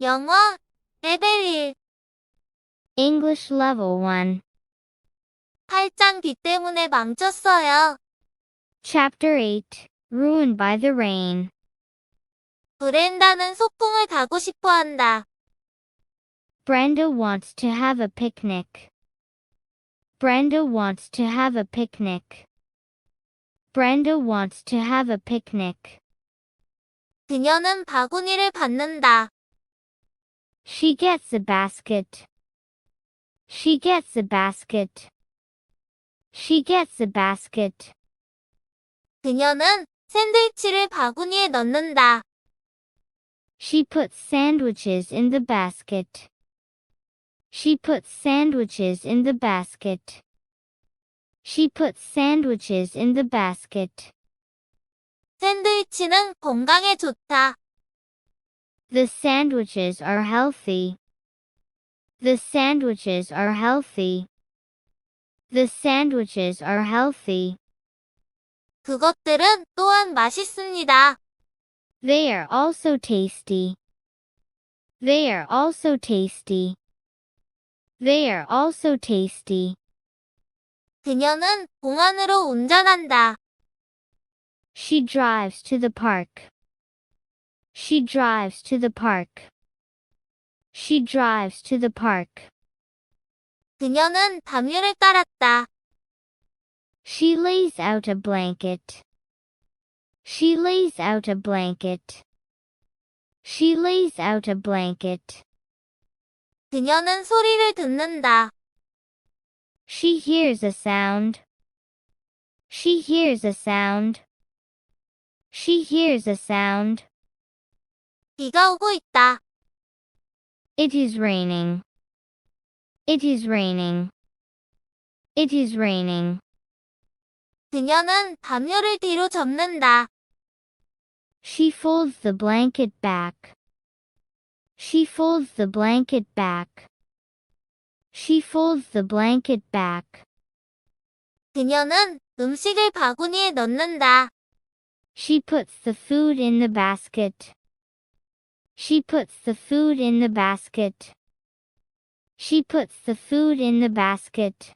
영어 레벨 1 English Level 1 8장 비때문에 망쳤어요. Chapter 8 Ruined by the Rain 브렌다는 소풍을 가고 싶어 한다. Brenda wants to have a picnic. Brenda wants to have a picnic. Brenda wants to have a picnic. 그녀는 바구니를 받는다. She gets a basket. She gets a basket. She gets a basket. 그녀는 샌드위치를 바구니에 넣는다. She puts sandwiches in the basket. She puts sandwiches in the basket. She puts sandwiches in the basket. 샌드위치는 건강에 좋다. The sandwiches are healthy. The sandwiches are healthy. The sandwiches are healthy. 그것들은 또한 맛있습니다. They are also tasty. They are also tasty. They are also tasty. 그녀는 공원으로 운전한다. She drives to the park. She drives to the park. She drives to the park. 그녀는 담요를 깔았다. She lays out a blanket. She lays out a blanket. She lays out a blanket. 그녀는 소리를 듣는다. She hears a sound. She hears a sound. She hears a sound. 비가 오고 있다. It is raining. It is raining. It is raining. 그녀는 담요를 뒤로 접는다. She folds the blanket back. She folds the blanket back. She folds the blanket back. 그녀는 음식을 바구니에 넣는다. She puts the food in the basket. She puts the food in the basket. She puts the food in the basket.